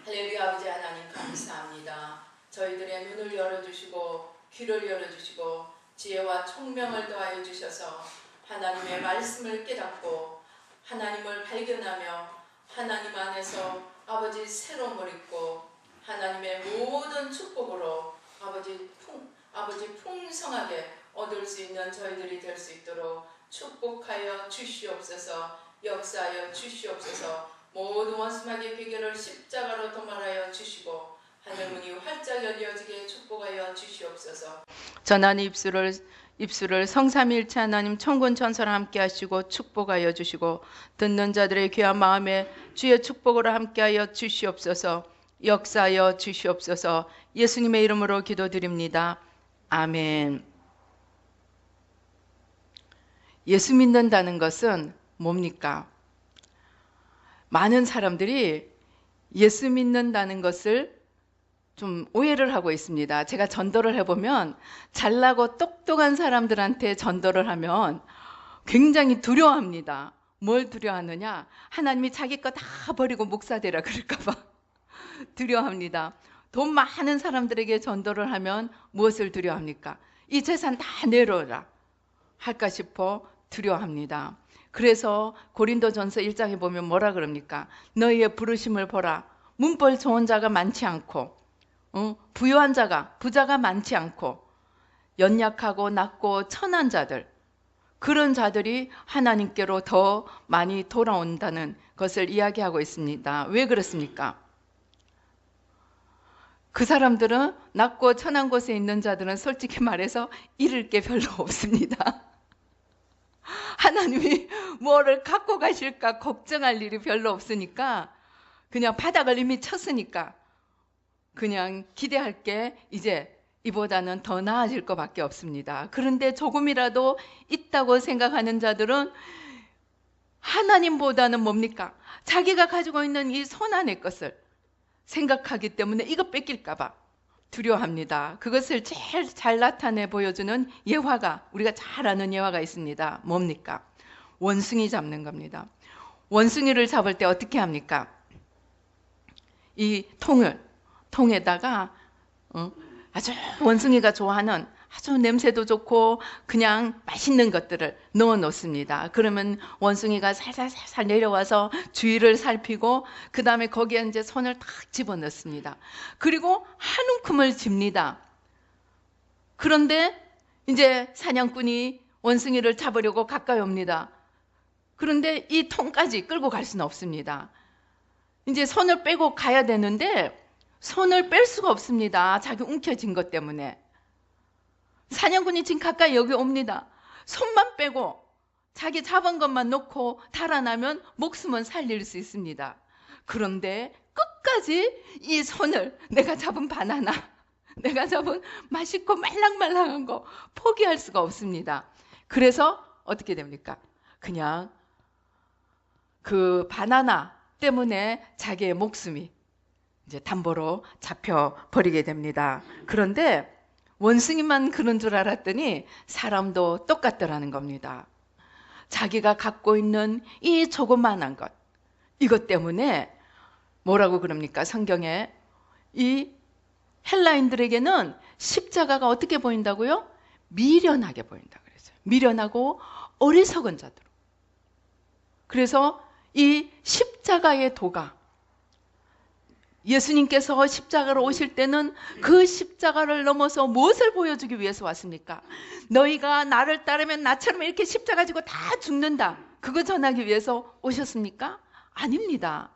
할렐루야. 아버지 하나님 감사합니다. 저희들의 눈을 열어주시고 귀를 열어주시고 지혜와 총명을 더하여 주셔서 하나님의 말씀을 깨닫고 하나님을 발견하며 하나님 안에서 아버지 새로움을 입고 하나님의 모든 축복으로 아버지 풍성하게 얻을 수 있는 저희들이 될 수 있도록 축복하여 주시옵소서. 역사하여 주시옵소서. 모든 원수마귀의 비결을 십자가로 도말하여 주시고 하늘문이 활짝 열려지게 축복하여 주시옵소서. 전하는 입술을 성삼일체 하나님 천군 천사와 함께 하시고 축복하여 주시고 듣는 자들의 귀한 마음에 주의 축복으로 함께하여 주시옵소서. 역사하여 주시옵소서. 예수님의 이름으로 기도드립니다. 아멘. 예수 믿는다는 것은 뭡니까? 많은 사람들이 예수 믿는다는 것을 좀 오해를 하고 있습니다. 제가 전도를 해보면 잘나고 똑똑한 사람들한테 전도를 하면 굉장히 두려워합니다. 뭘 두려워하느냐? 하나님이 자기 거 다 버리고 목사 되라 그럴까봐 두려워합니다. 돈 많은 사람들에게 전도를 하면 무엇을 두려워합니까? 이 재산 다 내놓으라 할까 싶어 두려워합니다. 그래서 고린도전서 1장에 보면 뭐라 그럽니까? 너희의 부르심을 보라. 문벌 좋은 자가 많지 않고 부유한 자가 부자가 많지 않고 연약하고 낮고 천한 자들, 그런 자들이 하나님께로 더 많이 돌아온다는 것을 이야기하고 있습니다. 왜 그렇습니까? 그 사람들은 낮고 천한 곳에 있는 자들은 솔직히 말해서 잃을 게 별로 없습니다. 하나님이 뭐를 갖고 가실까 걱정할 일이 별로 없으니까, 그냥 바닥을 이미 쳤으니까 그냥 기대할 게 이제 이보다는 더 나아질 것밖에 없습니다. 그런데 조금이라도 있다고 생각하는 자들은 하나님보다는 뭡니까? 자기가 가지고 있는 이 손안의 것을 생각하기 때문에 이거 뺏길까 봐 두려워합니다. 그것을 제일 잘 나타내 보여주는 예화가, 우리가 잘 아는 예화가 있습니다. 뭡니까? 원숭이 잡는 겁니다. 원숭이를 잡을 때 어떻게 합니까? 이 통에다가 아주 원숭이가 좋아하는 아주 냄새도 좋고 그냥 맛있는 것들을 넣어 놓습니다. 그러면 원숭이가 살살 내려와서 주위를 살피고 그 다음에 거기에 이제 손을 탁 집어넣습니다. 그리고 한 움큼을 집니다. 그런데 이제 사냥꾼이 원숭이를 잡으려고 가까이 옵니다. 그런데 이 통까지 끌고 갈 수는 없습니다. 이제 손을 빼고 가야 되는데 손을 뺄 수가 없습니다. 자기 움켜쥔 것 때문에. 사냥꾼이 지금 가까이 여기 옵니다. 손만 빼고 자기 잡은 것만 놓고 달아나면 목숨은 살릴 수 있습니다. 그런데 끝까지 이 손을, 내가 잡은 바나나, 내가 잡은 맛있고 말랑말랑한 거 포기할 수가 없습니다. 그래서 어떻게 됩니까? 그냥 그 바나나 때문에 자기의 목숨이 이제 담보로 잡혀버리게 됩니다. 그런데 원숭이만 그런 줄 알았더니 사람도 똑같더라는 겁니다. 자기가 갖고 있는 이 조그만한 것, 이것 때문에 뭐라고 그럽니까? 성경에 이 헬라인들에게는 십자가가 어떻게 보인다고요? 미련하게 보인다고 그랬어요. 미련하고 어리석은 자들. 그래서 이 십자가의 도가, 예수님께서 십자가로 오실 때는 그 십자가를 넘어서 무엇을 보여주기 위해서 왔습니까? 너희가 나를 따르면 나처럼 이렇게 십자가 지고 다 죽는다, 그거 전하기 위해서 오셨습니까? 아닙니다.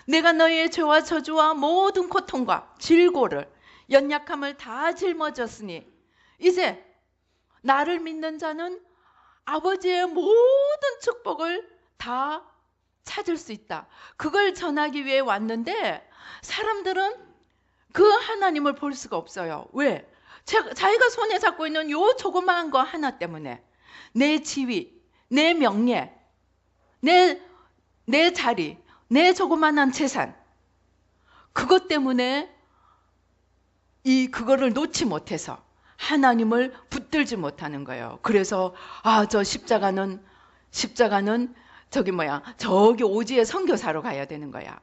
내가 너희의 죄와 저주와 모든 고통과 질고를, 연약함을 다 짊어졌으니 이제 나를 믿는 자는 아버지의 모든 축복을 다 찾을 수 있다, 그걸 전하기 위해 왔는데 사람들은 그 하나님을 볼 수가 없어요. 왜? 자기가 손에 잡고 있는 요 조그마한 거 하나 때문에 내 지위, 내 명예, 내 자리, 내 조그만한 재산, 그것 때문에 그거를 놓지 못해서 하나님을 붙들지 못하는 거예요. 그래서 저 십자가는 저기 오지에 선교사로 가야 되는 거야.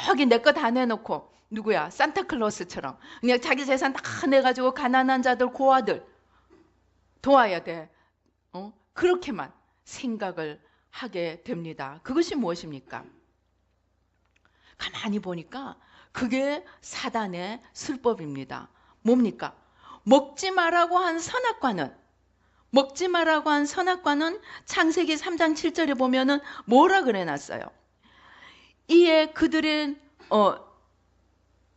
저기 내 거 다 내놓고 누구야? 산타클로스처럼 그냥 자기 재산 다 내가지고 가난한 자들, 고아들 도와야 돼. 그렇게만 생각을 하게 됩니다. 그것이 무엇입니까? 가만히 보니까 그게 사단의 술법입니다. 뭡니까? 먹지 말라고 한 선악과는 창세기 3장 7절에 보면은 뭐라 그래놨어요? 이에 그들의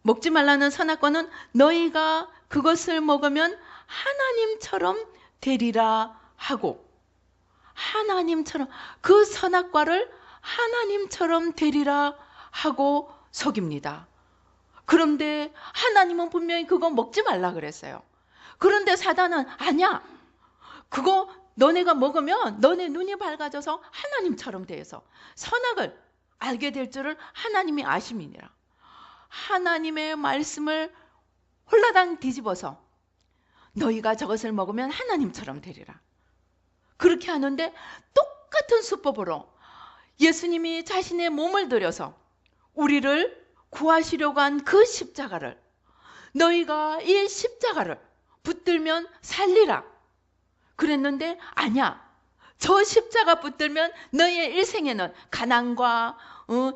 먹지 말라는 선악과는 너희가 그것을 먹으면 하나님처럼 되리라 하고, 하나님처럼, 그 선악과를 하나님처럼 되리라 하고 속입니다. 그런데 하나님은 분명히 그거 먹지 말라 그랬어요. 그런데 사단은 아니야. 그거 너네가 먹으면 너네 눈이 밝아져서 하나님처럼 되어서 선악을 알게 될 줄을 하나님이 아심이니라. 하나님의 말씀을 홀라당 뒤집어서 너희가 저것을 먹으면 하나님처럼 되리라. 그렇게 하는데 똑같은 수법으로 예수님이 자신의 몸을 들여서 우리를 구하시려고 한 그 십자가를, 너희가 이 십자가를 붙들면 살리라 그랬는데 아니야. 저 십자가 붙들면 너희의 일생에는 가난과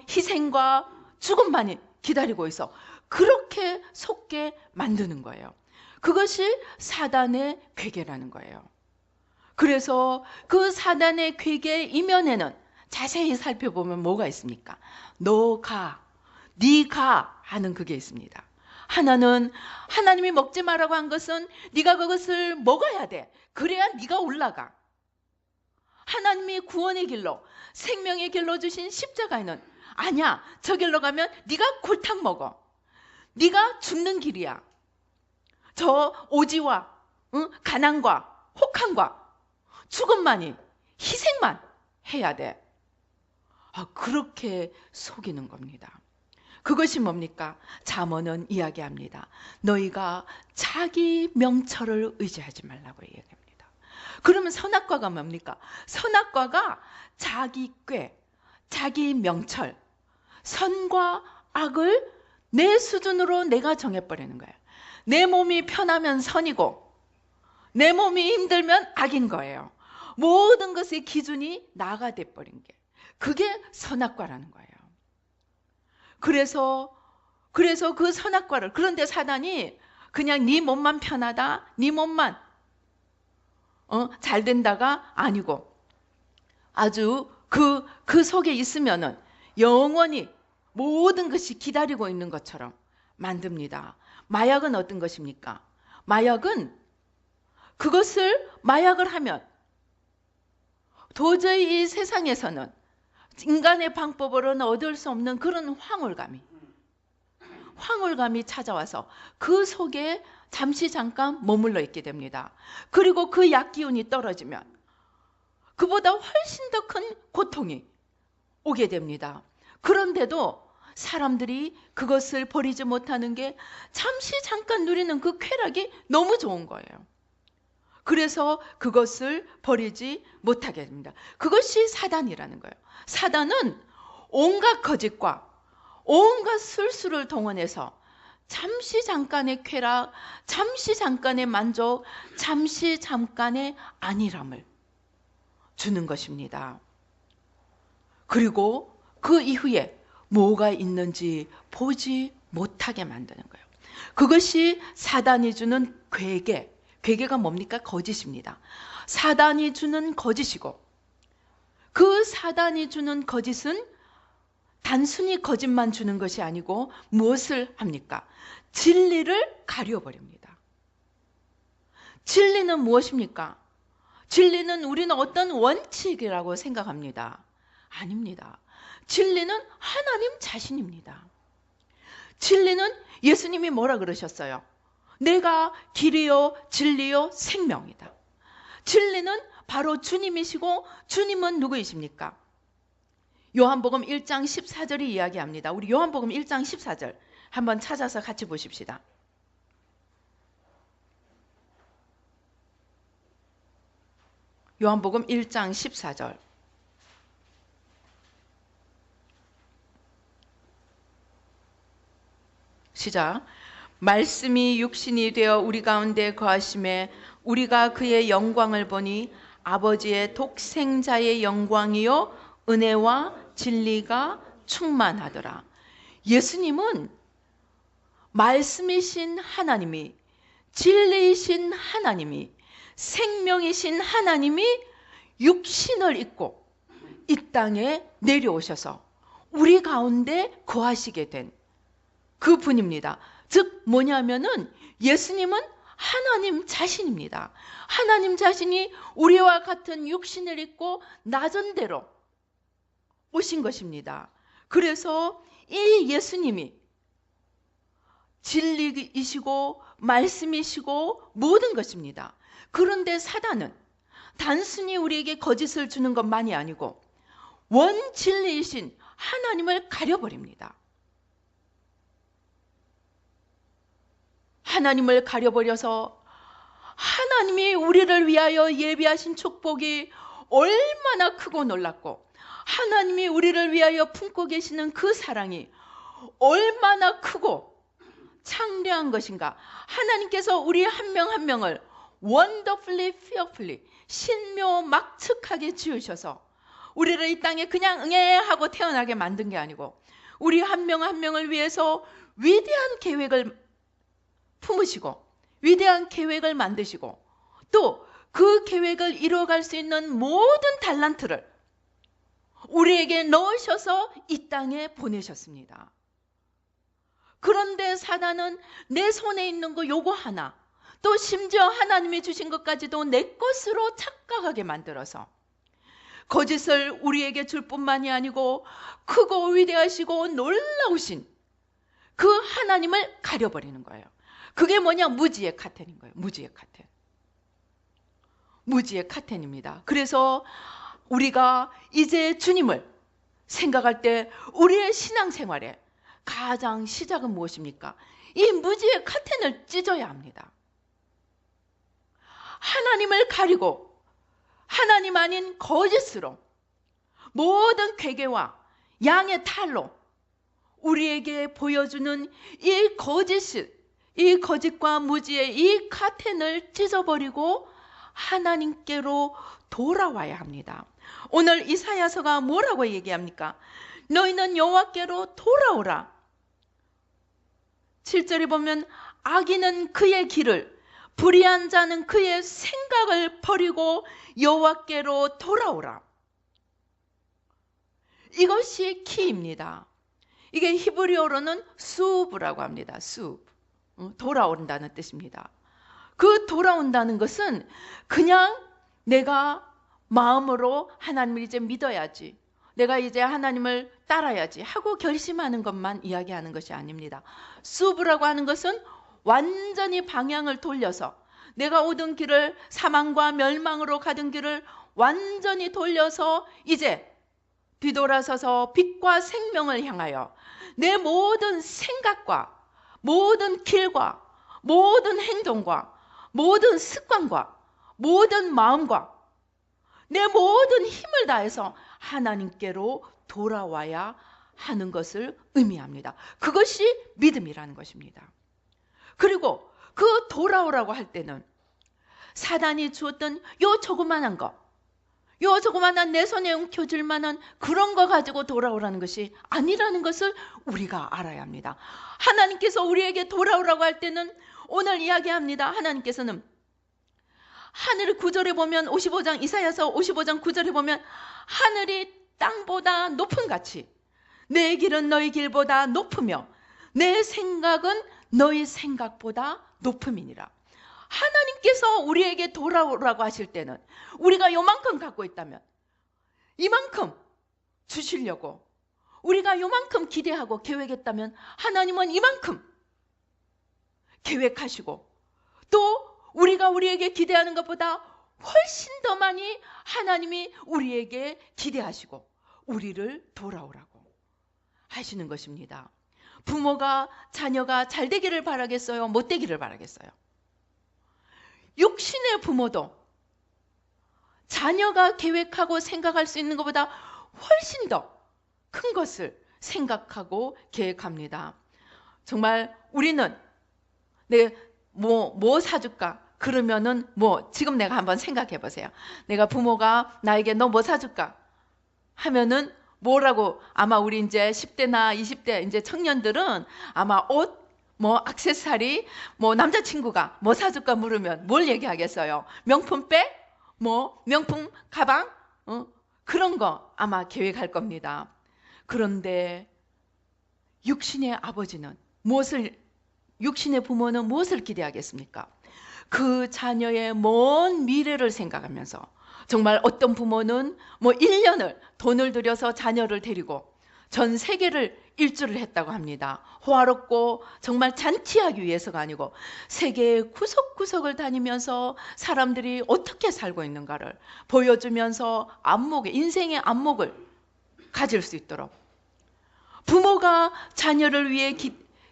희생과 죽음만이 기다리고 있어. 그렇게 속게 만드는 거예요. 그것이 사단의 괴계라는 거예요. 그래서 그 사단의 괴계 이면에는 자세히 살펴보면 뭐가 있습니까? 너 가, 네가 하는 그게 있습니다. 하나는 하나님이 먹지 말라고 한 것은 네가 그것을 먹어야 돼. 그래야 네가 올라가. 하나님이 구원의 길로, 생명의 길로 주신 십자가에는 아니야. 저 길로 가면 네가 골탕 먹어. 네가 죽는 길이야. 저 오지와 가난과 혹한과 죽음만이, 희생만 해야 돼. 그렇게 속이는 겁니다. 그것이 뭡니까? 잠언은 이야기합니다. 너희가 자기 명철을 의지하지 말라고 얘기합니다. 그러면 선악과가 뭡니까? 선악과가 자기 꾀, 자기 명철, 선과 악을 내 수준으로 내가 정해버리는 거예요. 내 몸이 편하면 선이고 내 몸이 힘들면 악인 거예요. 모든 것의 기준이 나가 돼버린 게, 그게 선악과라는 거예요. 그래서 그 선악과를, 그런데 사단이 그냥 네 몸만 편하다, 네 몸만 잘 된다가 아니고 아주 그 속에 있으면은 영원히 모든 것이 기다리고 있는 것처럼 만듭니다. 마약은 어떤 것입니까? 마약은 그것을 마약을 하면 도저히 이 세상에서는 인간의 방법으로는 얻을 수 없는 그런 황홀감이 찾아와서 그 속에 잠시 잠깐 머물러 있게 됩니다. 그리고 그 약 기운이 떨어지면 그보다 훨씬 더 큰 고통이 오게 됩니다. 그런데도 사람들이 그것을 버리지 못하는 게 잠시 잠깐 누리는 그 쾌락이 너무 좋은 거예요. 그래서 그것을 버리지 못하게 됩니다. 그것이 사단이라는 거예요. 사단은 온갖 거짓과 온갖 술수를 동원해서 잠시 잠깐의 쾌락, 잠시 잠깐의 만족, 잠시 잠깐의 안일함을 주는 것입니다. 그리고 그 이후에 뭐가 있는지 보지 못하게 만드는 거예요. 그것이 사단이 주는 괴계. 괴계가 뭡니까? 거짓입니다. 사단이 주는 거짓이고, 그 사단이 주는 거짓은 단순히 거짓만 주는 것이 아니고 무엇을 합니까? 진리를 가려버립니다. 진리는 무엇입니까? 진리는 우리는 어떤 원칙이라고 생각합니다. 아닙니다. 진리는 하나님 자신입니다. 진리는 예수님이 뭐라 그러셨어요? 내가 길이요 진리요 생명이다. 진리는 바로 주님이시고, 주님은 누구이십니까? 요한복음 1장 14절이 이야기합니다. 우리 요한복음 1장 14절 한번 찾아서 같이 보십시다. 요한복음 1장 14절. 시작. 말씀이 육신이 되어 우리 가운데 거하심에 우리가 그의 영광을 보니 아버지의 독생자의 영광이요 은혜와 진리가 충만하더라. 예수님은 말씀이신 하나님이, 진리이신 하나님이, 생명이신 하나님이 육신을 입고 이 땅에 내려오셔서 우리 가운데 거하시게 된 그 분입니다. 즉 뭐냐면은 예수님은 하나님 자신입니다. 하나님 자신이 우리와 같은 육신을 입고 낮은 데로 오신 것입니다. 그래서 이 예수님이 진리이시고 말씀이시고 모든 것입니다. 그런데 사단은 단순히 우리에게 거짓을 주는 것만이 아니고 원 진리이신 하나님을 가려버립니다. 하나님을 가려버려서 하나님이 우리를 위하여 예비하신 축복이 얼마나 크고 놀랍고 하나님이 우리를 위하여 품고 계시는 그 사랑이 얼마나 크고 창대한 것인가. 하나님께서 우리 한 명 한 명을 wonderfully, fearfully 신묘막측하게 지으셔서 우리를 이 땅에 그냥 응애하고 태어나게 만든 게 아니고 우리 한 명 한 명을 위해서 위대한 계획을 품으시고 위대한 계획을 만드시고 또 그 계획을 이루어갈 수 있는 모든 달란트를 우리에게 넣으셔서 이 땅에 보내셨습니다. 그런데 사단은 내 손에 있는 거 요거 하나, 또 심지어 하나님이 주신 것까지도 내 것으로 착각하게 만들어서 거짓을 우리에게 줄 뿐만이 아니고 크고 위대하시고 놀라우신 그 하나님을 가려버리는 거예요. 그게 뭐냐? 무지의 카텐인 거예요. 무지의 카텐. 무지의 카텐입니다. 그래서 우리가 이제 주님을 생각할 때 우리의 신앙생활에 가장 시작은 무엇입니까? 이 무지의 카텐을 찢어야 합니다. 하나님을 가리고 하나님 아닌 거짓으로 모든 괴계와 양의 탈로 우리에게 보여주는 이 거짓과 무지의 이 카텐을 찢어버리고 하나님께로 돌아와야 합니다. 오늘 이사야서가 뭐라고 얘기합니까? 너희는 여호와께로 돌아오라. 7절에 보면 악인은 그의 길을, 불의한 자는 그의 생각을 버리고 여호와께로 돌아오라. 이것이 키입니다. 이게 히브리어로는 수브라고 합니다. 수브. 돌아온다는 뜻입니다. 그 돌아온다는 것은 그냥 내가 마음으로 하나님을 이제 믿어야지, 내가 이제 하나님을 따라야지 하고 결심하는 것만 이야기하는 것이 아닙니다. 수브라고 하는 것은 완전히 방향을 돌려서 내가 오던 길을, 사망과 멸망으로 가던 길을 완전히 돌려서 이제 뒤돌아서서 빛과 생명을 향하여 내 모든 생각과 모든 길과 모든 행동과 모든 습관과 모든 마음과 내 모든 힘을 다해서 하나님께로 돌아와야 하는 것을 의미합니다. 그것이 믿음이라는 것입니다. 그리고 그 돌아오라고 할 때는 사단이 주었던 요 조그만한 거, 요 조그만한 내 손에 움켜질 만한 그런 거 가지고 돌아오라는 것이 아니라는 것을 우리가 알아야 합니다. 하나님께서 우리에게 돌아오라고 할 때는 오늘 이야기합니다. 하나님께서는 하늘 9절에 보면 55장 이사야서 55장 9절에 보면 하늘이 땅보다 높은 같이 내 길은 너희 길보다 높으며 내 생각은 너희 생각보다 높음이니라. 하나님께서 우리에게 돌아오라고 하실 때는 우리가 요만큼 갖고 있다면 이만큼 주시려고 우리가 요만큼 기대하고 계획했다면 하나님은 이만큼 계획하시고 또 우리가 우리에게 기대하는 것보다 훨씬 더 많이 하나님이 우리에게 기대하시고 우리를 돌아오라고 하시는 것입니다. 부모가 자녀가 잘 되기를 바라겠어요? 못 되기를 바라겠어요? 육신의 부모도 자녀가 계획하고 생각할 수 있는 것보다 훨씬 더 큰 것을 생각하고 계획합니다. 정말 우리는 내 뭐 사줄까? 그러면은 지금 내가 한번 생각해 보세요. 내가 부모가 나에게 너 뭐 사줄까? 하면은 뭐라고, 아마 우리 이제 10대나 20대 이제 청년들은 아마 옷, 액세서리, 남자친구가 뭐 사줄까 물으면 뭘 얘기하겠어요? 명품백? 명품 가방? 그런 거 아마 계획할 겁니다. 그런데 육신의 아버지는 육신의 부모는 무엇을 기대하겠습니까? 그 자녀의 먼 미래를 생각하면서, 정말 어떤 부모는 1년을 돈을 들여서 자녀를 데리고 전 세계를 일주를 했다고 합니다. 호화롭고 정말 잔치하기 위해서가 아니고 세계의 구석구석을 다니면서 사람들이 어떻게 살고 있는가를 보여주면서 인생의 안목을 가질 수 있도록, 부모가 자녀를 위해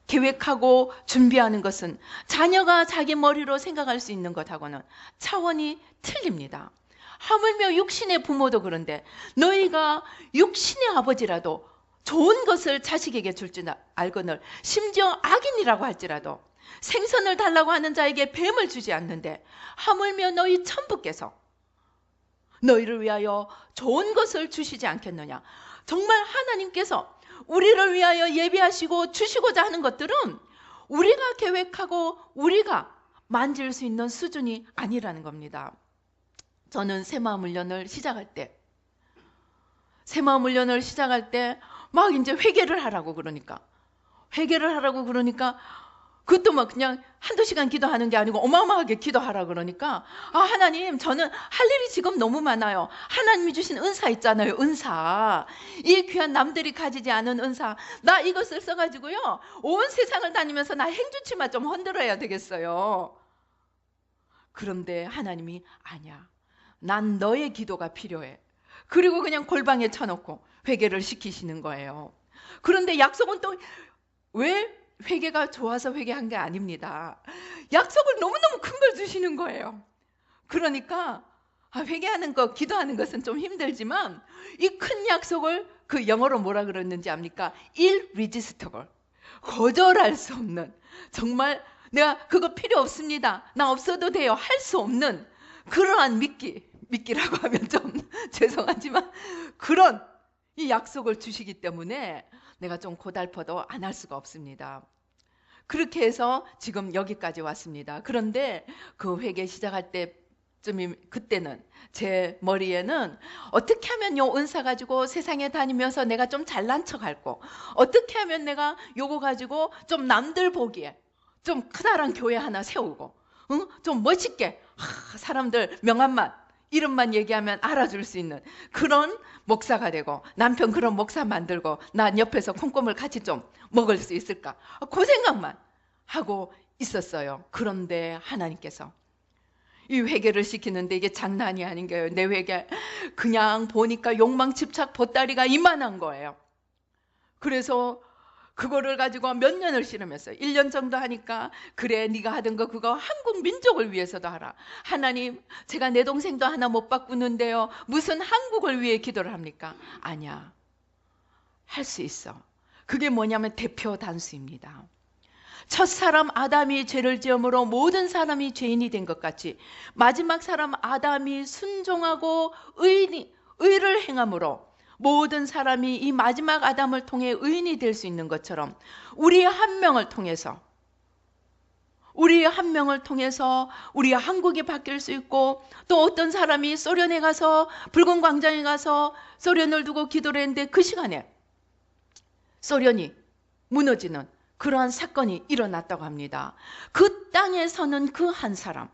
계획하고 준비하는 것은 자녀가 자기 머리로 생각할 수 있는 것하고는 차원이 틀립니다. 하물며 육신의 부모도 그런데, 너희가 육신의 아버지라도 좋은 것을 자식에게 줄 줄 알거늘 심지어 악인이라고 할지라도 생선을 달라고 하는 자에게 뱀을 주지 않는데, 하물며 너희 천부께서 너희를 위하여 좋은 것을 주시지 않겠느냐. 정말 하나님께서 우리를 위하여 예비하시고 주시고자 하는 것들은 우리가 계획하고 우리가 만질 수 있는 수준이 아니라는 겁니다. 저는 새마음훈련을 시작할 때 막 이제 회개를 하라고 그러니까 그것도 그냥 한두 시간 기도하는 게 아니고 어마어마하게 기도하라 그러니까, 하나님, 저는 할 일이 지금 너무 많아요. 하나님이 주신 은사 있잖아요. 은사. 이 귀한 남들이 가지지 않은 은사. 나 이것을 써가지고요, 온 세상을 다니면서 나 행주치마 좀 흔들어야 되겠어요. 그런데 하나님이 아니야. 난 너의 기도가 필요해. 그리고 그냥 골방에 쳐놓고 회개를 시키시는 거예요. 그런데 약속은 또 왜 회개가 좋아서 회개한 게 아닙니다. 약속을 너무너무 큰 걸 주시는 거예요. 그러니까 회개하는 거, 기도하는 것은 좀 힘들지만 이 큰 약속을 그 영어로 뭐라 그랬는지 압니까? irresistible. 거절할 수 없는, 정말 내가 그거 필요 없습니다, 나 없어도 돼요, 할 수 없는 그러한 믿기라고 하면 좀 죄송하지만 그런 이 약속을 주시기 때문에 내가 좀 고달퍼도 안 할 수가 없습니다. 그렇게 해서 지금 여기까지 왔습니다. 그런데 그 회개 시작할 그때는 제 머리에는 어떻게 하면 요 은사 가지고 세상에 다니면서 내가 좀 잘난 척할고, 어떻게 하면 내가 요거 가지고 좀 남들 보기에 좀 크다란 교회 하나 세우고, 좀 멋있게 사람들 명함만, 이름만 얘기하면 알아줄 수 있는 그런 목사가 되고, 남편 그런 목사 만들고 난 옆에서 콩고물 같이 좀 먹을 수 있을까, 그 생각만 하고 있었어요. 그런데 하나님께서 이 회개를 시키는데 이게 장난이 아닌 거예요. 내 회개 그냥 보니까 욕망 집착 보따리가 이만한 거예요. 그래서 그거를 가지고 몇 년을 씨름했어요. 1년 정도 하니까, 그래 네가 하던 거 그거 한국 민족을 위해서도 하라. 하나님, 제가 내 동생도 하나 못 바꾸는데요, 무슨 한국을 위해 기도를 합니까? 아니야, 할 수 있어. 그게 뭐냐면 대표 단수입니다. 첫사람 아담이 죄를 지음으로 모든 사람이 죄인이 된 것 같이, 마지막 사람 아담이 순종하고 의를 행함으로 모든 사람이 이 마지막 아담을 통해 의인이 될 수 있는 것처럼, 우리 한 명을 통해서 우리 한국이 바뀔 수 있고, 또 어떤 사람이 소련에 가서, 붉은 광장에 가서 소련을 두고 기도를 했는데 그 시간에 소련이 무너지는 그러한 사건이 일어났다고 합니다. 그 땅에 서는 그 한 사람,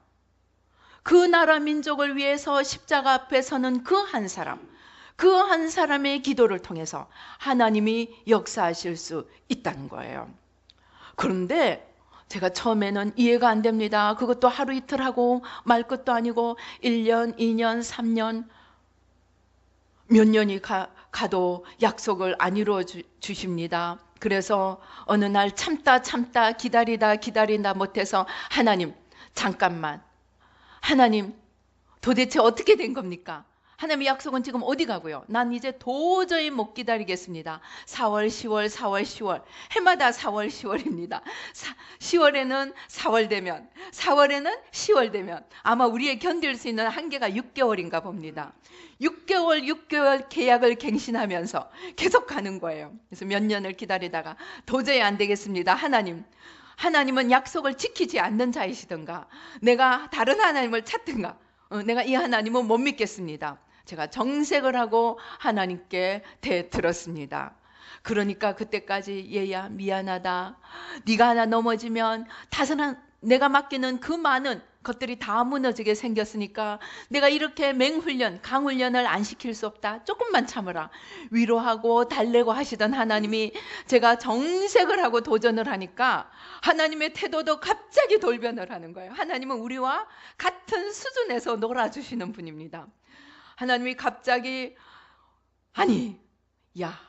그 나라 민족을 위해서 십자가 앞에 서는 그 한 사람, 그 한 사람의 기도를 통해서 하나님이 역사하실 수 있다는 거예요. 그런데 제가 처음에는 이해가 안 됩니다. 그것도 하루 이틀 하고 말 것도 아니고 1년, 2년, 3년, 몇 년이 가도 약속을 안 이루어 주십니다. 그래서 어느 날 참다 기다리다 못해서, 하나님 잠깐만, 하나님 도대체 어떻게 된 겁니까? 하나님의 약속은 지금 어디 가고요? 난 이제 도저히 못 기다리겠습니다. 4월, 10월, 4월, 10월. 해마다 4월, 10월입니다. 10월에는 4월 되면, 4월에는 10월 되면 아마 우리의 견딜 수 있는 한계가 6개월인가 봅니다. 6개월 계약을 갱신하면서 계속 가는 거예요. 그래서 몇 년을 기다리다가 도저히 안 되겠습니다. 하나님은 약속을 지키지 않는 자이시던가 내가 다른 하나님을 찾든가 내가 이 하나님은 못 믿겠습니다. 제가 정색을 하고 하나님께 대들었습니다. 그러니까 그때까지 얘야 미안하다. 네가 하나 넘어지면 다른 내가 맡기는 그 많은 것들이 다 무너지게 생겼으니까 내가 이렇게 맹훈련, 강훈련을 안 시킬 수 없다. 조금만 참으라. 위로하고 달래고 하시던 하나님이 제가 정색을 하고 도전을 하니까 하나님의 태도도 갑자기 돌변을 하는 거예요. 하나님은 우리와 같은 수준에서 놀아주시는 분입니다. 하나님이 갑자기 아니 야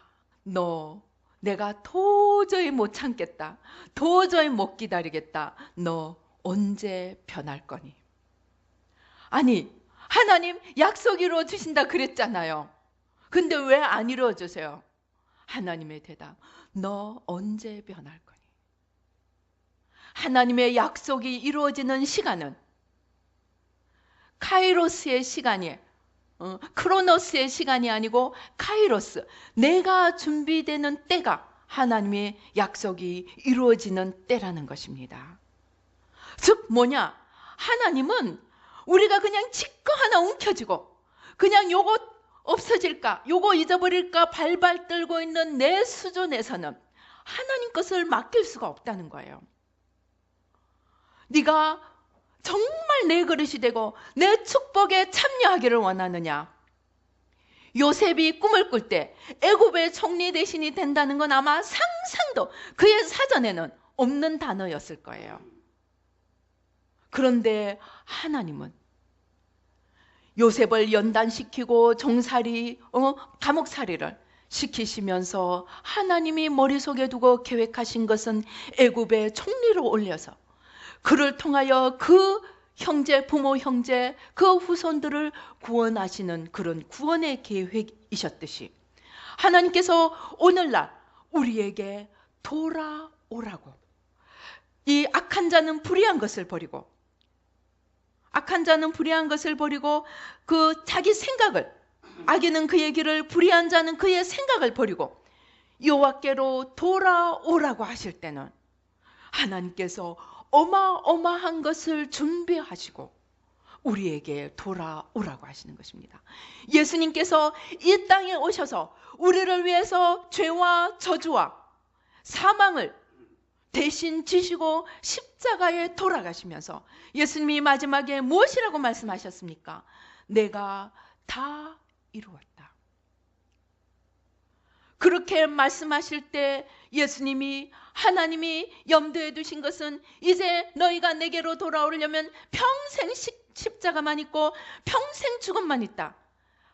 너 내가 도저히 못 참겠다. 도저히 못 기다리겠다. 너 언제 변할 거니? 아니 하나님 약속 이루어 주신다 그랬잖아요. 근데 왜 안 이루어 주세요? 하나님의 대답 너 언제 변할 거니? 하나님의 약속이 이루어지는 시간은 카이로스의 시간이 크로노스의 시간이 아니고 카이로스 내가 준비되는 때가 하나님의 약속이 이루어지는 때라는 것입니다. 즉 뭐냐? 하나님은 우리가 그냥 지껏 하나 움켜쥐고 그냥 요거 없어질까 요거 잊어버릴까 발발 떨고 있는 내 수준에서는 하나님 것을 맡길 수가 없다는 거예요. 네가 정말 내 그릇이 되고 내 축복에 참여하기를 원하느냐? 요셉이 꿈을 꿀 때 애굽의 총리 대신이 된다는 건 아마 상상도 그의 사전에는 없는 단어였을 거예요. 그런데 하나님은 요셉을 연단시키고 종살이, 감옥살이를 시키시면서 하나님이 머릿속에 두고 계획하신 것은 애굽의 총리로 올려서 그를 통하여 그 형제, 부모 형제, 그 후손들을 구원하시는 그런 구원의 계획이셨듯이 하나님께서 오늘날 우리에게 돌아오라고 이 악한 자는 불의한 것을 버리고 그 자기 생각을 악인은 그의 길을 불의한 자는 그의 생각을 버리고 여호와께로 돌아오라고 하실 때는 하나님께서 어마어마한 것을 준비하시고 우리에게 돌아오라고 하시는 것입니다. 예수님께서 이 땅에 오셔서 우리를 위해서 죄와 저주와 사망을 대신 지시고 십자가에 돌아가시면서 예수님이 마지막에 무엇이라고 말씀하셨습니까? 내가 다 이루었다. 그렇게 말씀하실 때 예수님이 하나님이 염두에 두신 것은 이제 너희가 내게로 돌아오려면 평생 십자가만 있고 평생 죽음만 있다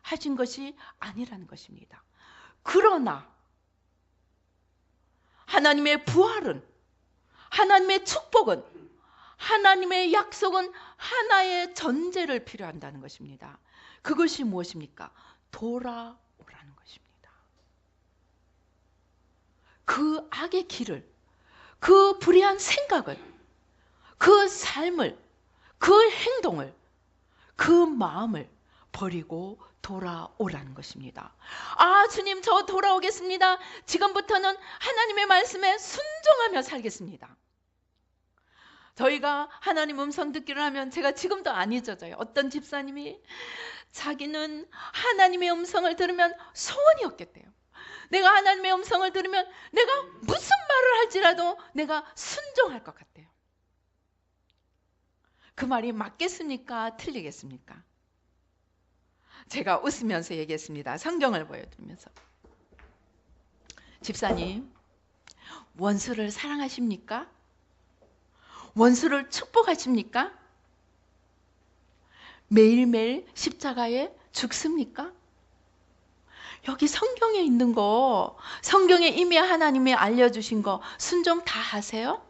하신 것이 아니라는 것입니다. 그러나 하나님의 부활은 하나님의 축복은 하나님의 약속은 하나의 전제를 필요한다는 것입니다. 그것이 무엇입니까? 돌아오라는 것입니다. 그 악의 길을, 그 불의한 생각을, 그 삶을, 그 행동을, 그 마음을 버리고 돌아오라는 것입니다. 아, 주님, 저 돌아오겠습니다. 지금부터는 하나님의 말씀에 순종하며 살겠습니다. 저희가 하나님 음성 듣기를 하면 제가 지금도 안 잊어져요. 어떤 집사님이 자기는 하나님의 음성을 들으면 소원이 없겠대요. 내가 하나님의 음성을 들으면 내가 무슨 말을 할지라도 내가 순종할 것 같대요. 그 말이 맞겠습니까? 틀리겠습니까? 제가 웃으면서 얘기했습니다. 성경을 보여드리면서. 집사님, 원수를 사랑하십니까? 원수를 축복하십니까? 매일매일 십자가에 죽습니까? 여기 성경에 있는 거, 성경에 이미 하나님이 알려주신 거 순종 다 하세요?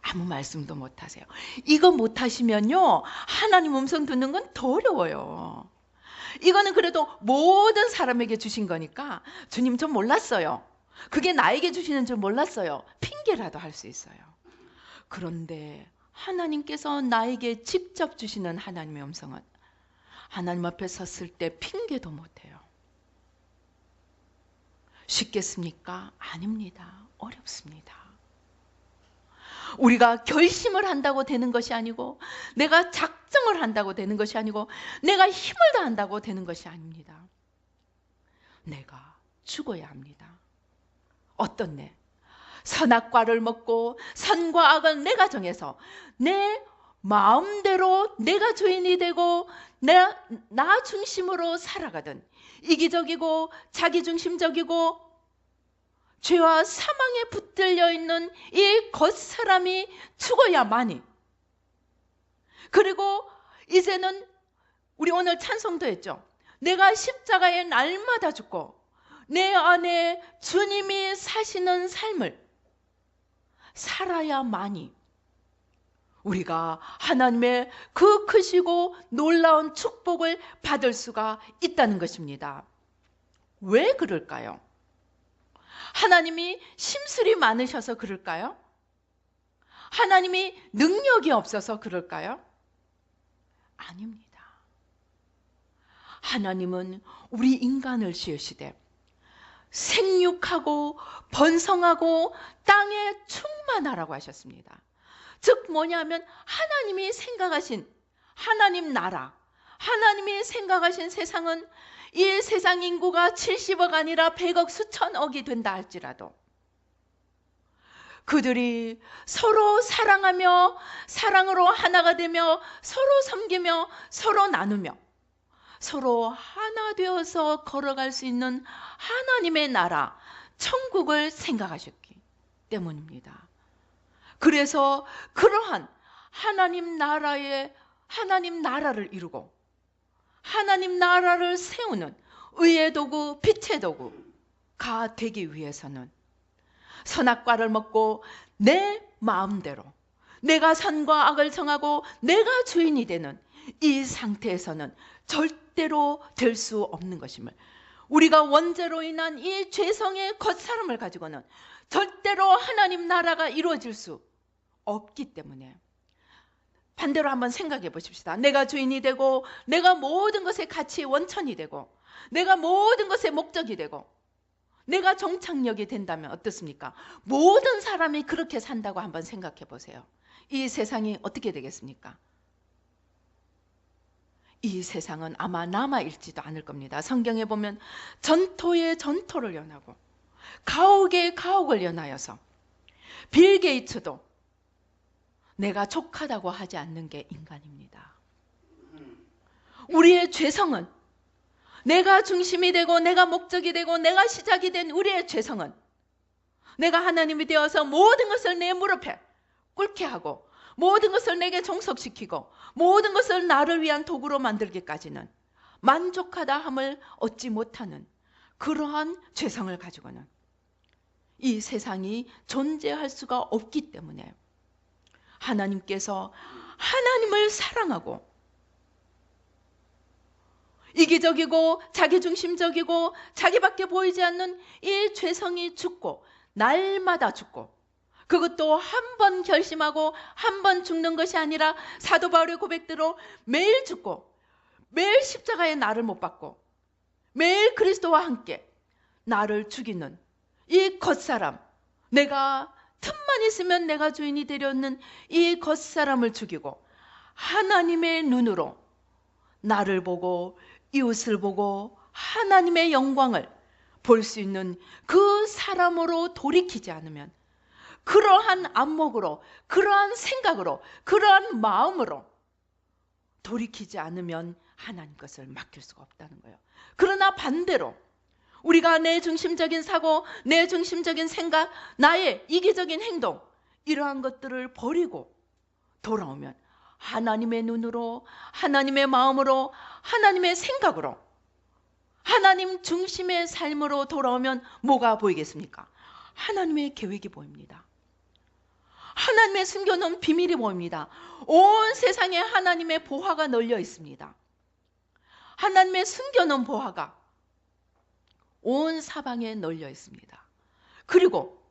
아무 말씀도 못 하세요. 이거 못 하시면요, 하나님 음성 듣는 건 더 어려워요. 이거는 그래도 모든 사람에게 주신 거니까 주님 좀 몰랐어요. 그게 나에게 주시는 줄 몰랐어요. 핑계라도 할 수 있어요. 그런데 하나님께서 나에게 직접 주시는 하나님의 음성은 하나님 앞에 섰을 때 핑계도 못해요. 쉽겠습니까? 아닙니다. 어렵습니다. 우리가 결심을 한다고 되는 것이 아니고, 내가 작정을 한다고 되는 것이 아니고, 내가 힘을 다한다고 되는 것이 아닙니다. 내가 죽어야 합니다. 어떤 내? 선악과를 먹고 선과 악을 내가 정해서 내 마음대로 내가 주인이 되고 나 중심으로 살아가던 이기적이고 자기중심적이고 죄와 사망에 붙들려 있는 이 겉사람이 죽어야만이, 그리고 이제는 우리 오늘 찬송도 했죠. 내가 십자가에 날마다 죽고 내 안에 주님이 사시는 삶을 살아야만이 우리가 하나님의 그 크시고 놀라운 축복을 받을 수가 있다는 것입니다. 왜 그럴까요? 하나님이 심술이 많으셔서 그럴까요? 하나님이 능력이 없어서 그럴까요? 아닙니다. 하나님은 우리 인간을 지으시되 생육하고 번성하고 땅에 충만하라고 하셨습니다. 즉 뭐냐면 하나님이 생각하신 하나님 나라, 하나님이 생각하신 세상은 이 세상 인구가 70억 아니라 100억 수천억이 된다 할지라도 그들이 서로 사랑하며 사랑으로 하나가 되며 서로 섬기며 서로 나누며 서로 하나 되어서 걸어갈 수 있는 하나님의 나라, 천국을 생각하셨기 때문입니다. 그래서 그러한 하나님 나라를 이루고 하나님 나라를 세우는 의의 도구, 빛의 도구가 되기 위해서는 선악과를 먹고 내 마음대로 내가 선과 악을 정하고 내가 주인이 되는 이 상태에서는 절대로 될 수 없는 것임을, 우리가 원죄로 인한 이 죄성의 겉사람을 가지고는 절대로 하나님 나라가 이루어질 수 없기 때문에 반대로 한번 생각해 보십시다. 내가 주인이 되고 내가 모든 것의 가치의 원천이 되고 내가 모든 것의 목적이 되고 내가 종착역이 된다면 어떻습니까? 모든 사람이 그렇게 산다고 한번 생각해 보세요. 이 세상이 어떻게 되겠습니까? 이 세상은 아마 남아있지도 않을 겁니다. 성경에 보면 전토에 전토를 연하고 가옥에 가옥을 연하여서 빌 게이츠도 내가 족하다고 하지 않는 게 인간입니다. 우리의 죄성은, 내가 중심이 되고 내가 목적이 되고 내가 시작이 된 우리의 죄성은 내가 하나님이 되어서 모든 것을 내 무릎에 꿇게 하고 모든 것을 내게 종속시키고 모든 것을 나를 위한 도구로 만들기까지는 만족하다 함을 얻지 못하는 그러한 죄성을 가지고는 이 세상이 존재할 수가 없기 때문에 하나님께서 하나님을 사랑하고 이기적이고 자기중심적이고 자기밖에 보이지 않는 이 죄성이 죽고 날마다 죽고, 그것도 한 번 결심하고 한 번 죽는 것이 아니라 사도 바울의 고백대로 매일 죽고 매일 십자가에 나를 못 박고 매일 그리스도와 함께 나를 죽이는 이 겉사람, 내가 틈만 있으면 내가 주인이 되려는 이 겉사람을 죽이고 하나님의 눈으로 나를 보고 이웃을 보고 하나님의 영광을 볼 수 있는 그 사람으로 돌이키지 않으면, 그러한 안목으로 그러한 생각으로 그러한 마음으로 돌이키지 않으면 하나님 것을 맡길 수가 없다는 거예요. 그러나 반대로 우리가 내 중심적인 사고, 내 중심적인 생각, 나의 이기적인 행동, 이러한 것들을 버리고 돌아오면 하나님의 눈으로, 하나님의 마음으로, 하나님의 생각으로, 하나님 중심의 삶으로 돌아오면 뭐가 보이겠습니까? 하나님의 계획이 보입니다. 하나님의 숨겨놓은 비밀이 보입니다. 온 세상에 하나님의 보화가 널려 있습니다. 하나님의 숨겨놓은 보화가 온 사방에 널려 있습니다. 그리고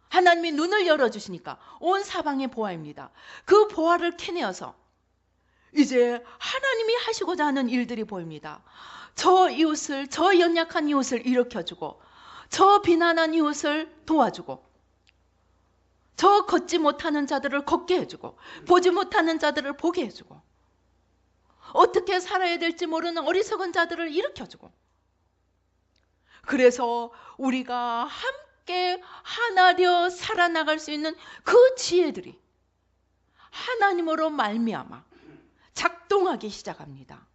하나님이 눈을 열어주시니까 온 사방에 보화입니다. 그 보화를 캐내어서 이제 하나님이 하시고자 하는 일들이 보입니다. 저 이웃을, 저 연약한 이웃을 일으켜주고, 저 비난한 이웃을 도와주고, 저 걷지 못하는 자들을 걷게 해주고, 보지 못하는 자들을 보게 해주고, 어떻게 살아야 될지 모르는 어리석은 자들을 일으켜주고, 그래서 우리가 함께 하나려 살아나갈 수 있는 그 지혜들이 하나님으로 말미암아 작동하기 시작합니다.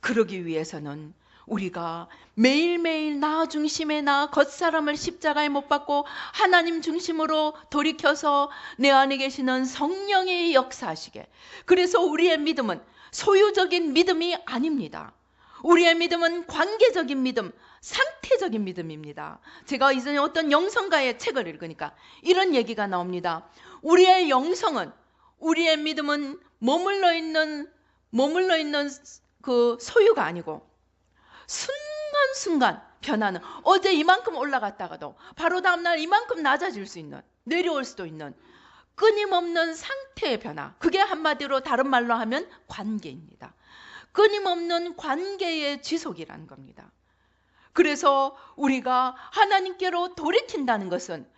그러기 위해서는 우리가 매일매일 나 중심의 나 겉사람을 십자가에 못 박고 하나님 중심으로 돌이켜서 내 안에 계시는 성령의 역사하시게, 그래서 우리의 믿음은 소유적인 믿음이 아닙니다. 우리의 믿음은 관계적인 믿음, 상태적인 믿음입니다. 제가 이전에 어떤 영성가의 책을 읽으니까 이런 얘기가 나옵니다. 우리의 영성은, 우리의 믿음은 머물러 있는 그 소유가 아니고 순간순간 변하는, 어제 이만큼 올라갔다가도 바로 다음날 이만큼 낮아질 수 있는, 내려올 수도 있는 끊임없는 상태의 변화, 그게 한마디로 다른 말로 하면 관계입니다. 끊임없는 관계의 지속이라는 겁니다. 그래서 우리가 하나님께로 돌이킨다는 것은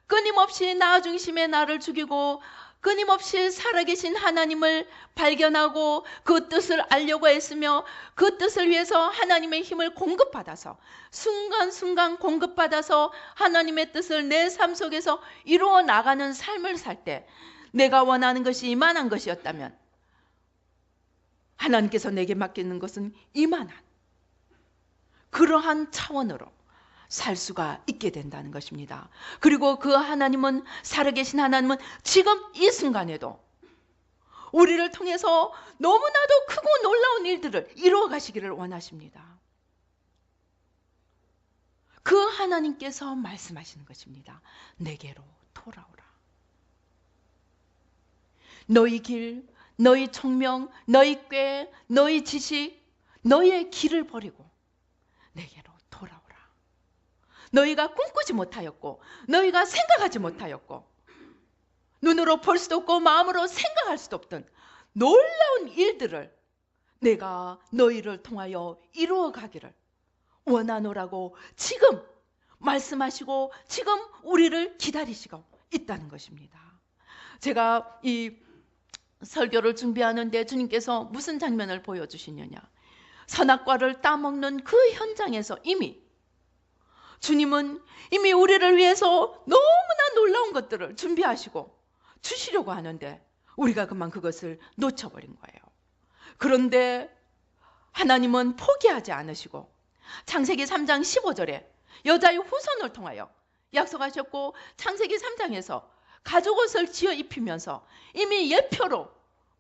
끊임없이 나 중심의 나를 죽이고 끊임없이 살아계신 하나님을 발견하고 그 뜻을 알려고 애쓰며 그 뜻을 위해서 하나님의 힘을 공급받아서 순간순간 공급받아서 하나님의 뜻을 내 삶 속에서 이루어 나가는 삶을 살 때, 내가 원하는 것이 이만한 것이었다면 하나님께서 내게 맡기는 것은 이만한, 그러한 차원으로 살 수가 있게 된다는 것입니다. 그리고 그 하나님은, 살아계신 하나님은 지금 이 순간에도 우리를 통해서 너무나도 크고 놀라운 일들을 이루어 가시기를 원하십니다. 그 하나님께서 말씀하시는 것입니다. 내게로 돌아오라. 너희 길, 너희 총명, 너희 꾀, 너희 지식, 너희의 길을 버리고 내게로 돌아오라. 너희가 꿈꾸지 못하였고, 너희가 생각하지 못하였고, 눈으로 볼 수도 없고 마음으로 생각할 수도 없던 놀라운 일들을 내가 너희를 통하여 이루어 가기를 원하노라고 지금 말씀하시고 지금 우리를 기다리시고 있다는 것입니다. 제가 이 설교를 준비하는데 주님께서 무슨 장면을 보여주시느냐, 선악과를 따먹는 그 현장에서 주님은 이미 우리를 위해서 너무나 놀라운 것들을 준비하시고 주시려고 하는데 우리가 그만 그것을 놓쳐버린 거예요. 그런데 하나님은 포기하지 않으시고 창세기 3장 15절에 여자의 후손을 통하여 약속하셨고, 창세기 3장에서 가죽옷을 지어 입히면서 이미 예표로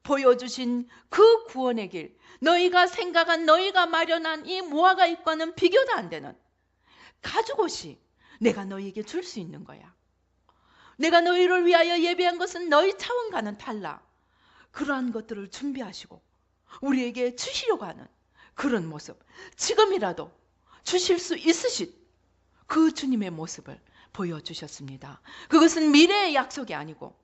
보여주신 그 구원의 길, 너희가 생각한, 너희가 마련한 이 무화과 잎과는 비교도 안 되는 가죽옷이 내가 너희에게 줄 수 있는 거야. 내가 너희를 위하여 예비한 것은 너희 차원과는 달라. 그러한 것들을 준비하시고 우리에게 주시려고 하는 그런 모습, 지금이라도 주실 수 있으신 그 주님의 모습을 보여주셨습니다. 그것은 미래의 약속이 아니고,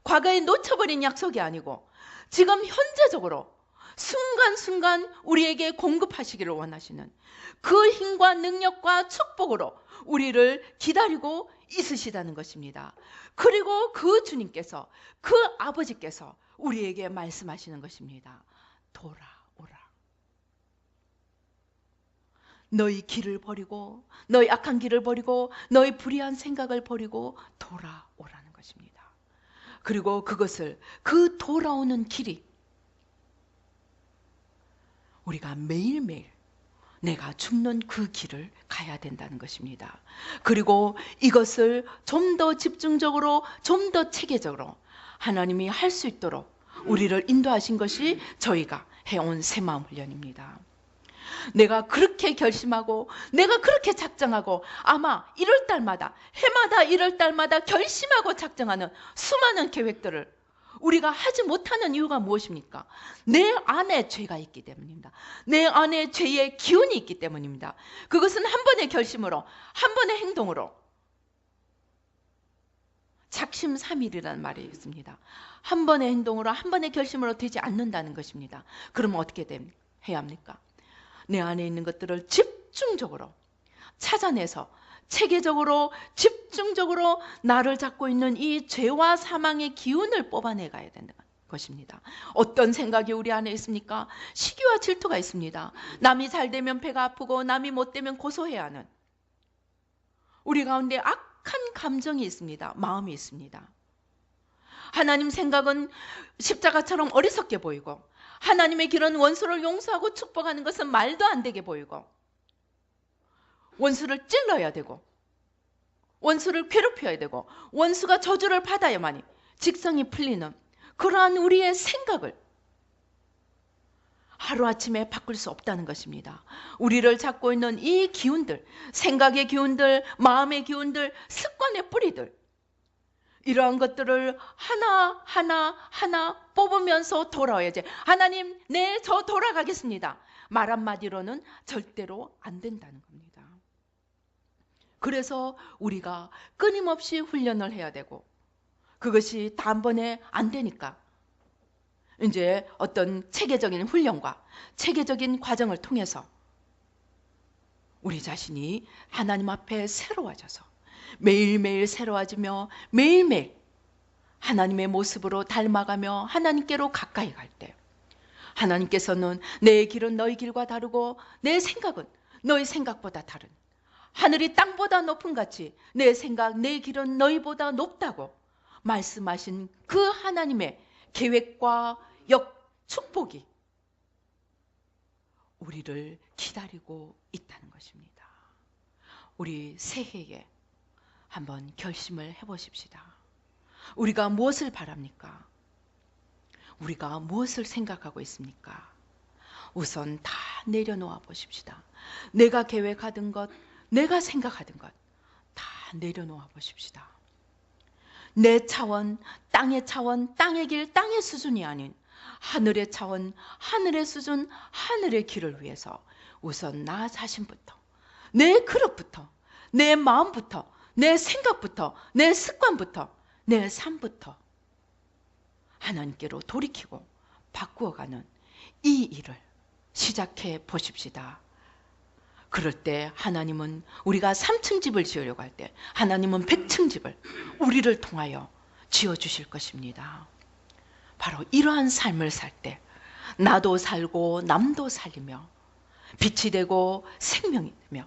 과거에 놓쳐버린 약속이 아니고, 지금 현재적으로 순간순간 우리에게 공급하시기를 원하시는 그 힘과 능력과 축복으로 우리를 기다리고 있으시다는 것입니다. 그리고 그 주님께서, 그 아버지께서 우리에게 말씀하시는 것입니다. 돌아오라. 너희 길을 버리고, 너희 악한 길을 버리고, 너희 불의한 생각을 버리고 돌아오라는 것입니다. 그리고 그것을, 그 돌아오는 길이 우리가 매일매일 내가 죽는 그 길을 가야 된다는 것입니다. 그리고 이것을 좀 더 집중적으로, 좀 더 체계적으로 하나님이 할 수 있도록 우리를 인도하신 것이 저희가 해온 새마음 훈련입니다. 내가 그렇게 결심하고, 내가 그렇게 작정하고, 아마 1월 달마다, 해마다 1월 달마다 결심하고 작정하는 수많은 계획들을 우리가 하지 못하는 이유가 무엇입니까? 내 안에 죄가 있기 때문입니다. 내 안에 죄의 기운이 있기 때문입니다. 그것은 한 번의 결심으로, 한 번의 행동으로, 작심삼일이라는 말이 있습니다. 한 번의 행동으로, 한 번의 결심으로 되지 않는다는 것입니다. 그러면 어떻게 해야 합니까? 내 안에 있는 것들을 집중적으로 찾아내서 체계적으로 집중적으로 나를 잡고 있는 이 죄와 사망의 기운을 뽑아내가야 된다는 것입니다. 어떤 생각이 우리 안에 있습니까? 시기와 질투가 있습니다. 남이 잘 되면 배가 아프고 남이 못 되면 고소해야 하는 우리 가운데 악한 감정이 있습니다. 마음이 있습니다. 하나님 생각은 십자가처럼 어리석게 보이고 하나님의 길은 원수를 용서하고 축복하는 것은 말도 안 되게 보이고 원수를 찔러야 되고 원수를 괴롭혀야 되고 원수가 저주를 받아야만이 직성이 풀리는 그러한 우리의 생각을 하루아침에 바꿀 수 없다는 것입니다. 우리를 잡고 있는 이 기운들, 생각의 기운들, 마음의 기운들, 습관의 뿌리들, 이러한 것들을 하나 뽑으면서 돌아와야지. 하나님, 네, 저 돌아가겠습니다. 말 한마디로는 절대로 안 된다는 겁니다. 그래서 우리가 끊임없이 훈련을 해야 되고 그것이 단번에 안 되니까 이제 어떤 체계적인 훈련과 체계적인 과정을 통해서 우리 자신이 하나님 앞에 새로워져서 매일매일 새로워지며 매일매일 하나님의 모습으로 닮아가며 하나님께로 가까이 갈 때 하나님께서는 내 길은 너희 길과 다르고 내 생각은 너희 생각보다 다른 하늘이 땅보다 높은 같이 내 생각, 내 길은 너희보다 높다고 말씀하신 그 하나님의 계획과 축복이 우리를 기다리고 있다는 것입니다. 우리 새해에 한번 결심을 해보십시다. 우리가 무엇을 바랍니까? 우리가 무엇을 생각하고 있습니까? 우선 다 내려놓아 보십시다. 내가 계획하던 것, 내가 생각하던 것 다 내려놓아 보십시다. 내 차원, 땅의 길, 땅의 수준이 아닌 하늘의 차원, 하늘의 수준, 하늘의 길을 위해서 우선 나 자신부터, 내 그릇부터, 내 마음부터, 내 생각부터, 내 습관부터, 내 삶부터 하나님께로 돌이키고 바꾸어가는 이 일을 시작해 보십시다. 그럴 때 하나님은 우리가 3층 집을 지으려고 할 때 하나님은 100층 집을 우리를 통하여 지어주실 것입니다. 바로 이러한 삶을 살 때 나도 살고 남도 살리며 빛이 되고 생명이 되며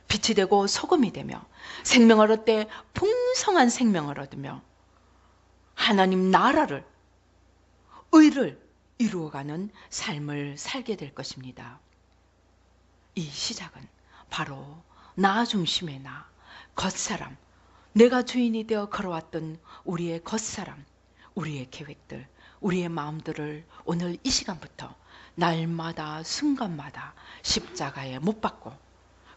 빛이 되고 소금이 되며 생명을 얻을 때 풍성한 생명을 얻으며 하나님 나라를 의를 이루어가는 삶을 살게 될 것입니다. 이 시작은 바로 나 중심의 나, 겉사람, 내가 주인이 되어 걸어왔던 우리의 겉사람, 우리의 계획들, 우리의 마음들을 오늘 이 시간부터 날마다 순간마다 십자가에 못 박고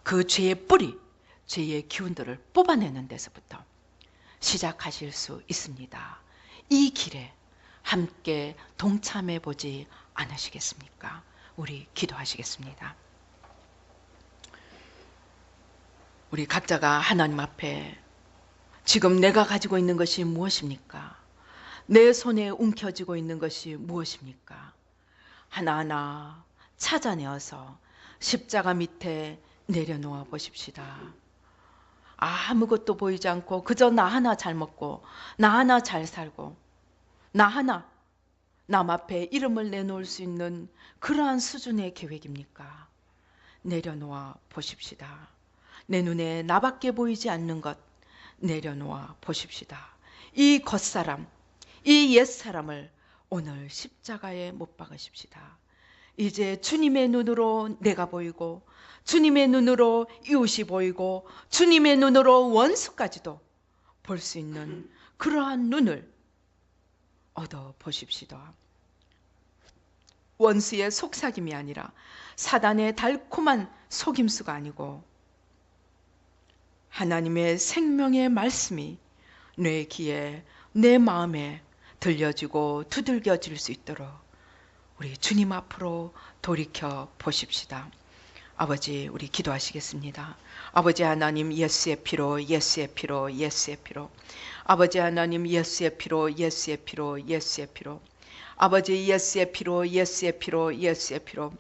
그 죄의 뿌리, 죄의 기운들을 뽑아내는 데서부터 시작하실 수 있습니다. 이 길에 함께 동참해 보지 않으시겠습니까? 우리 기도하시겠습니다. 우리 각자가 하나님 앞에 지금 내가 가지고 있는 것이 무엇입니까? 내 손에 움켜쥐고 있는 것이 무엇입니까? 하나하나 찾아내어서 십자가 밑에 내려놓아 보십시다. 아무것도 보이지 않고 그저 나 하나 잘 먹고 나 하나 잘 살고 나 하나 남 앞에 이름을 내놓을 수 있는 그러한 수준의 계획입니까? 내려놓아 보십시다. 내 눈에 나밖에 보이지 않는 것 내려놓아 보십시다. 이 겉사람, 이 옛사람을 오늘 십자가에 못 박으십시다. 이제 주님의 눈으로 내가 보이고 주님의 눈으로 이웃이 보이고 주님의 눈으로 원수까지도 볼 수 있는 그러한 눈을 얻어 보십시다. 원수의 속삭임이 아니라 사단의 달콤한 속임수가 아니고 하나님의 생명의 말씀이 내 귀에 내 마음에 들려지고 두들겨질 수 있도록 우리 주님 앞으로 돌이켜 보십시다. 아버지, 우리 기도하시겠습니다. 아버지 하나님, 예수의 피로, 예수의 피로, 예수의 피로. 아버지 하나님, 예수의 피로, 예수의 피로, 예수의 피로. 아버지, 예수의 피로, 예수의 피로, 예수의 피로.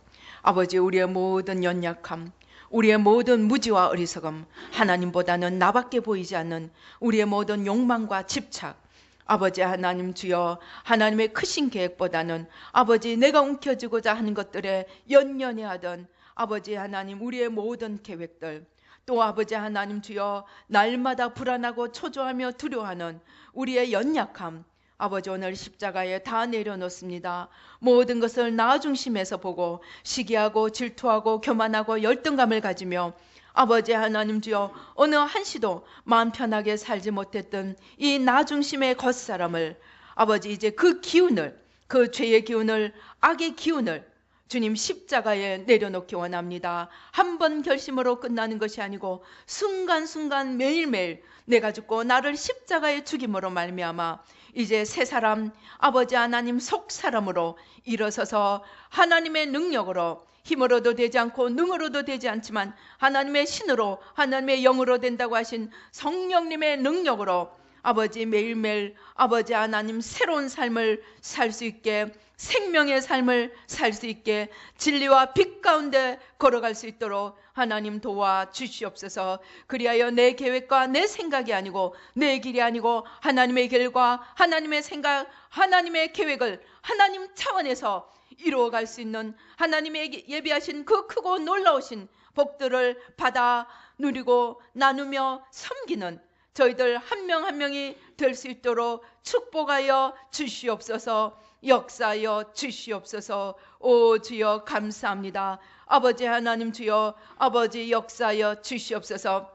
아버지, 우리의 모든 연약함, 우리의 모든 무지와 어리석음, 하나님보다는 나밖에 보이지 않는 우리의 모든 욕망과 집착, 아버지 하나님 주여, 하나님의 크신 계획보다는 아버지 내가 움켜쥐고자 하는 것들에 연연해하던 아버지 하나님 우리의 모든 계획들, 또 아버지 하나님 주여 날마다 불안하고 초조하며 두려워하는 우리의 연약함, 아버지 오늘 십자가에 다 내려놓습니다. 모든 것을 나 중심에서 보고 시기하고 질투하고 교만하고 열등감을 가지며 아버지 하나님 주여 어느 한시도 마음 편하게 살지 못했던 이 나 중심의 겉사람을 아버지 이제 그 기운을, 그 죄의 기운을, 악의 기운을 주님 십자가에 내려놓기 원합니다. 한 번 결심으로 끝나는 것이 아니고 순간순간 매일매일 내가 죽고 나를 십자가에 죽임으로 말미암아 이제 새 사람 아버지 하나님 속 사람으로 일어서서 하나님의 능력으로, 힘으로도 되지 않고 능으로도 되지 않지만 하나님의 신으로, 하나님의 영으로 된다고 하신 성령님의 능력으로 아버지 매일매일 아버지 하나님 새로운 삶을 살 수 있게, 생명의 삶을 살 수 있게, 진리와 빛 가운데 걸어갈 수 있도록 하나님 도와 주시옵소서. 그리하여 내 계획과 내 생각이 아니고 내 길이 아니고 하나님의 길과 하나님의 생각, 하나님의 계획을 하나님 차원에서 이루어갈 수 있는 하나님의 예비하신 그 크고 놀라우신 복들을 받아 누리고 나누며 섬기는 저희들 한 명 한 명이 될 수 있도록 축복하여 주시옵소서. 역사하여 주시옵소서. 오 주여 감사합니다. 아버지 하나님 주여, 아버지 역사하여 주시옵소서.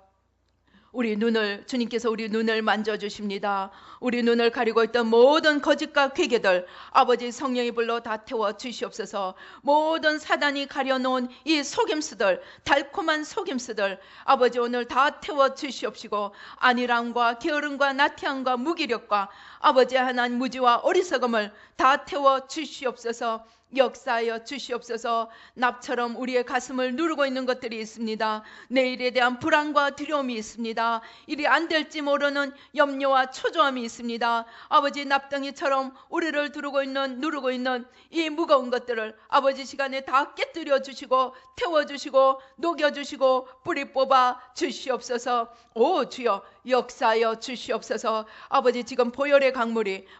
우리 눈을, 주님께서 우리 눈을 만져주십니다. 우리 눈을 가리고 있던 모든 거짓과 괴계들 아버지 성령이 불러 다 태워 주시옵소서. 모든 사단이 가려놓은 이 속임수들, 달콤한 속임수들 아버지 오늘 다 태워 주시옵시고, 안일함과 게으름과 나태함과 무기력과 아버지 하나님 무지와 어리석음을 다 태워 주시옵소서. 역사하여 주시옵소서. 납처럼 우리의 가슴을 누르고 있는 것들이 있습니다. 내일에 대한 불안과 두려움이 있습니다. 일이 안 될지 모르는 염려와 초조함이 있습니다. 아버지 납덩이처럼 우리를 누르고 있는 이 무거운 것들을 아버지 시간에 다 깨뜨려 주시고 태워주시고 녹여주시고 뿌리 뽑아 주시옵소서. 오 주여 역사하여 주시옵소서. 아버지 지금 보혈의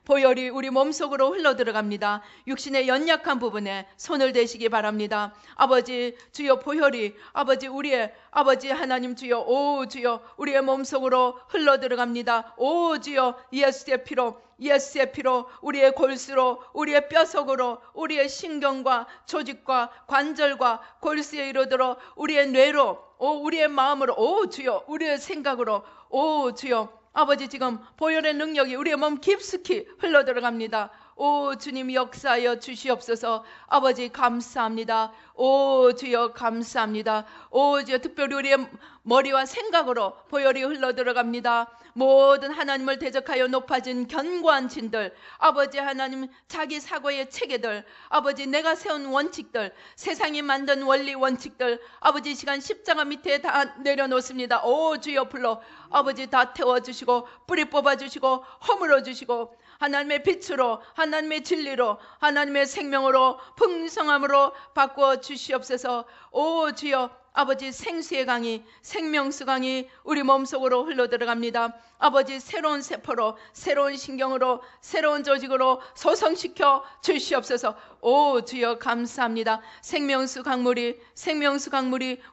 보혈이 우리 몸속으로 흘러들어갑니다. 육신의 연약한 부분에 손을 대시기 바랍니다. 아버지 주여 보혈이 아버지 우리의 아버지 하나님 주여, 오 주여 우리의 몸속으로 흘러들어갑니다. 오 주여 예수의 피로, 예수의 피로 우리의 골수로, 우리의 뼈속으로, 우리의 신경과 조직과 관절과 골수에 이르도록 우리의 뇌로, 오 우리의 마음으로, 오 주여 우리의 생각으로, 오 주여 아버지 지금 보혈의 능력이 우리의 몸 깊숙이 흘러들어갑니다. 오 주님 역사하여 주시옵소서. 아버지 감사합니다. 오 주여 감사합니다. 오 주여 특별히 우리의 머리와 생각으로 보혈이 흘러들어갑니다. 모든 하나님을 대적하여 높아진 견고한 진들, 아버지 하나님 자기 사고의 체계들, 아버지 내가 세운 원칙들, 세상이 만든 원리 원칙들 아버지 시간 십자가 밑에 다 내려놓습니다. 오 주여 불러 아버지 다 태워주시고 뿌리 뽑아주시고 허물어주시고 하나님의 빛으로, 하나님의 진리로, 하나님의 생명으로, 풍성함으로 바꾸어 주시옵소서. 오 주여 아버지 생수의 강이, 생명수 강이 우리 몸속으로 흘러들어갑니다. 아버지 새로운 세포로, 새로운 신경으로, 새로운 조직으로 소성시켜 주시옵소서. 오 주여 감사합니다. 생명수 강물이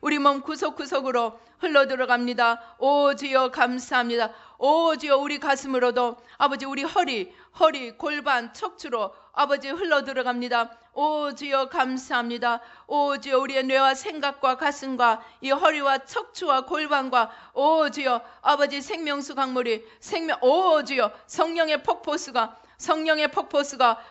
우리 몸 구석구석으로 흘러들어갑니다. 오 주여 감사합니다. 오 주여 우리 가슴으로도 아버지 우리 허리, 골반, 척추로 아버지 흘러들어갑니다. 오 주여 감사합니다. 오 주여 우리의 뇌와 생각과 가슴과 이 허리와 척추와 골반과 오 주여 아버지 생명수 강물이 오 주여 성령의 폭포수가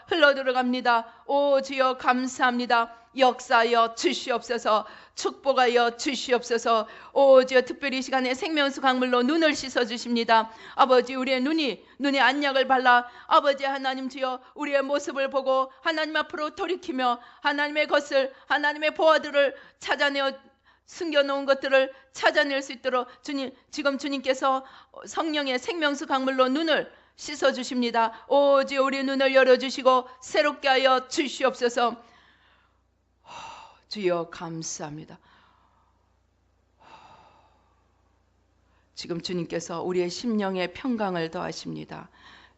흘러들어갑니다. 오 주여 감사합니다. 역사하여 주시옵소서. 축복하여 주시옵소서. 오 주여, 특별히 이 시간에 생명수 강물로 눈을 씻어 주십니다. 아버지, 우리의 눈에 안약을 발라 아버지 하나님 주여 우리의 모습을 보고 하나님 앞으로 돌이키며 하나님의 것을, 하나님의 보화들을 찾아내어 숨겨놓은 것들을 찾아낼 수 있도록 주님, 지금 주님께서 성령의 생명수 강물로 눈을 씻어 주십니다. 오 주여, 우리 눈을 열어주시고 새롭게 하여 주시옵소서. 주여 감사합니다. 지금 주님께서 우리의 심령에 평강을 더하십니다.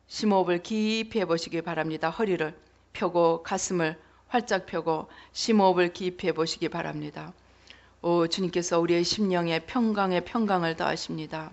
심호흡을 깊이 해보시기 바랍니다. 허리를 펴고 가슴을 활짝 펴고 심호흡을 깊이 해보시기 바랍니다. 오 주님께서 우리의 심령에 평강을 더하십니다.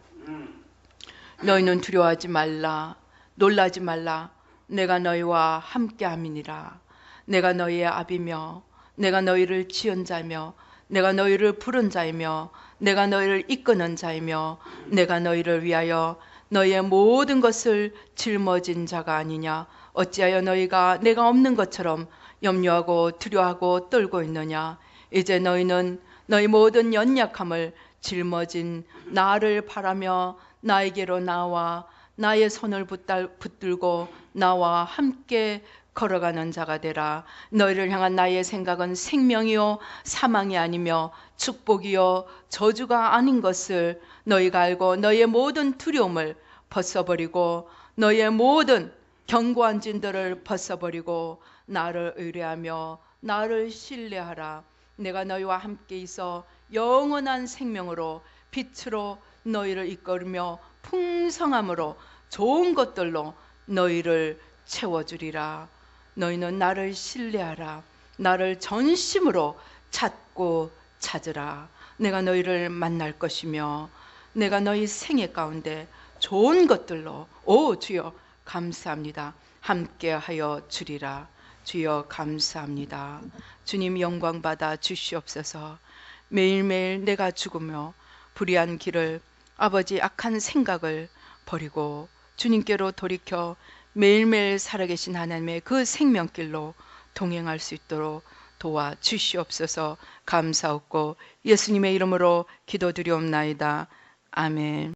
너희는 두려워하지 말라, 놀라지 말라. 내가 너희와 함께함이니라. 내가 너희의 아비며 내가 너희를 지은 자이며 내가 너희를 부른 자이며 내가 너희를 이끄는 자이며 내가 너희를 위하여 너희의 모든 것을 짊어진 자가 아니냐. 어찌하여 너희가 내가 없는 것처럼 염려하고 두려워하고 떨고 있느냐. 이제 너희는 너희 모든 연약함을 짊어진 나를 바라며 나에게로 나와 나의 손을 붙들고 나와 함께 걸어가는 자가 되라. 너희를 향한 나의 생각은 생명이요 사망이 아니며 축복이요 저주가 아닌 것을 너희가 알고 너희의 모든 두려움을 벗어버리고 너희의 모든 견고한 진들을 벗어버리고 나를 의뢰하며 나를 신뢰하라. 내가 너희와 함께 있어 영원한 생명으로 빛으로 너희를 이끌며 풍성함으로 좋은 것들로 너희를 채워주리라. 너희는 나를 신뢰하라. 나를 전심으로 찾고 찾으라. 내가 너희를 만날 것이며 내가 너희 생애 가운데 좋은 것들로 오 주여 감사합니다. 함께하여 주리라. 주여 감사합니다. 주님 영광 받아 주시옵소서. 매일매일 내가 죽으며 불의한 길을 아버지 악한 생각을 버리고 주님께로 돌이켜 매일매일 살아계신 하나님의 그 생명길로 동행할 수 있도록 도와 주시옵소서. 감사하고 예수님의 이름으로 기도드리옵나이다. 아멘.